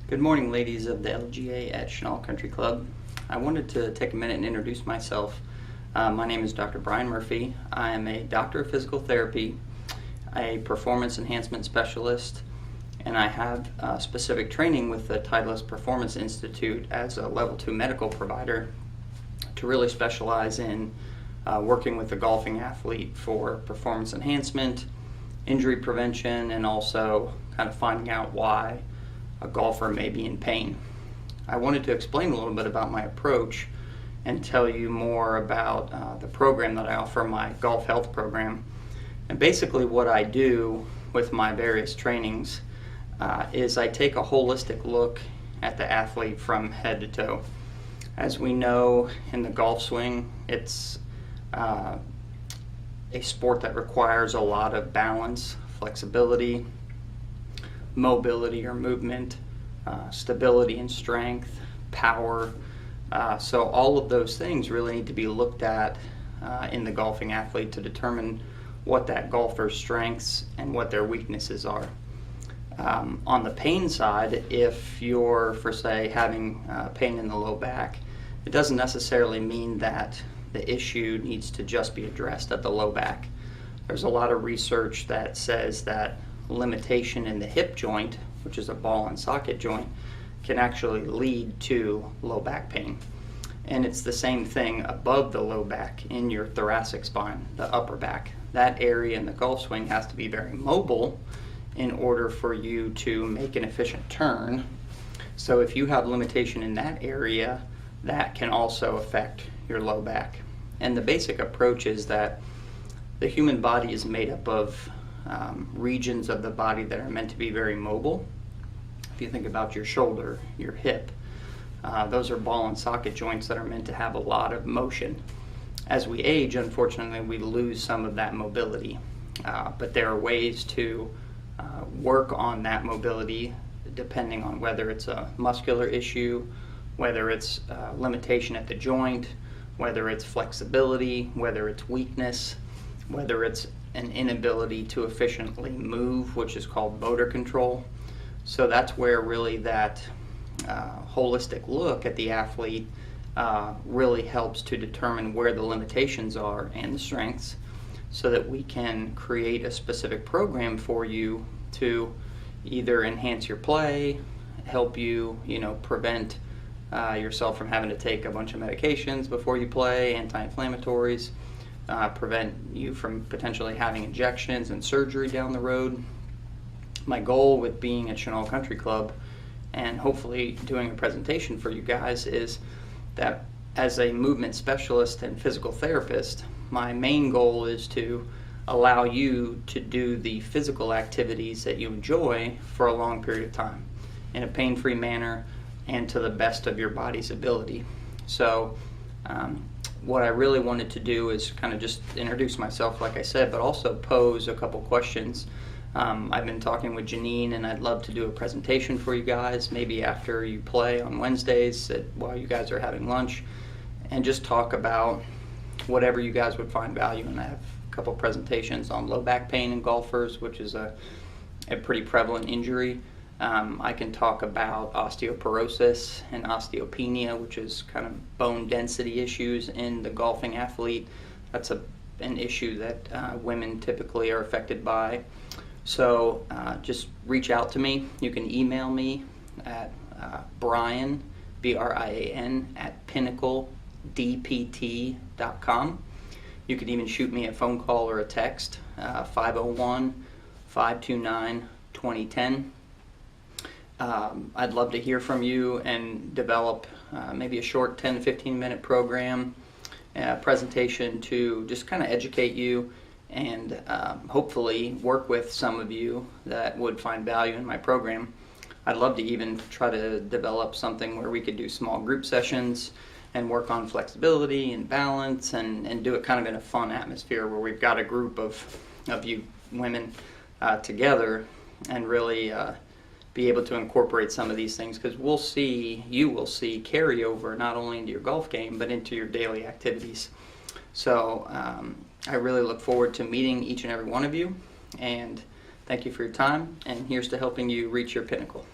Good morning, ladies of the LGA at Chenal Country Club. I wanted to take a minute and introduce myself. My name is Dr. Brian Murphy. I am a doctor of physical therapy, a performance enhancement specialist, and I have specific training with the Titleist Performance Institute as a level 2 medical provider to really specialize in working with the golfing athlete for performance enhancement, injury prevention, and also kind of finding out why a golfer may be in pain. I wanted to explain a little bit about my approach and tell you more about the program that I offer, my golf health program. And basically what I do with my various trainings is I take a holistic look at the athlete from head to toe. As we know, in the golf swing, it's a sport that requires a lot of balance, flexibility, mobility or movement, stability and strength, power. So all of those things really need to be looked at in the golfing athlete to determine what that golfer's strengths and what their weaknesses are. On the pain side, if you're, for say, having pain in the low back, it doesn't necessarily mean that the issue needs to just be addressed at the low back. There's a lot of research that says that limitation in the hip joint, which is a ball and socket joint, can actually lead to low back pain. And it's the same thing above the low back in your thoracic spine, the upper back. That area in the golf swing has to be very mobile in order for you to make an efficient turn. So if you have limitation in that area, that can also affect your low back. And the basic approach is that the human body is made up of regions of the body that are meant to be very mobile. If you think about your shoulder, your hip, those are ball and socket joints that are meant to have a lot of motion. As we age, unfortunately, we lose some of that mobility, but there are ways to work on that mobility depending on whether it's a muscular issue, whether it's limitation at the joint, whether it's flexibility, whether it's weakness, whether it's an inability to efficiently move, which is called motor control. So that's where really that holistic look at the athlete really helps to determine where the limitations are and the strengths, so that we can create a specific program for you to either enhance your play, help you, prevent yourself from having to take a bunch of medications before you play, anti-inflammatories, prevent you from potentially having injections and surgery down the road. My goal with being at Chenal Country Club and hopefully doing a presentation for you guys is that as a movement specialist and physical therapist, my main goal is to allow you to do the physical activities that you enjoy for a long period of time in a pain-free manner and to the best of your body's ability. So what I really wanted to do is kind of just introduce myself, like I said, but also pose a couple questions. I've been talking with Janine, and I'd love to do a presentation for you guys, maybe after you play on Wednesdays while you guys are having lunch, and just talk about whatever you guys would find value in. I have a couple presentations on low back pain in golfers, which is a pretty prevalent injury. I can talk about osteoporosis and osteopenia, which is kind of bone density issues in the golfing athlete. That's an issue that women typically are affected by. So just reach out to me. You can email me at Brian, B-R-I-A-N, at pinnacledpt.com. You can even shoot me a phone call or a text, 501-529-2010. I'd love to hear from you and develop maybe a short 10 to 15 minute program, presentation to just kind of educate you and hopefully work with some of you that would find value in my program. I'd love to even try to develop something where we could do small group sessions and work on flexibility and balance and do it kind of in a fun atmosphere where we've got a group of you women together and really be able to incorporate some of these things, because you will see carryover not only into your golf game but into your daily activities. So I really look forward to meeting each and every one of you, and thank you for your time, and here's to helping you reach your pinnacle.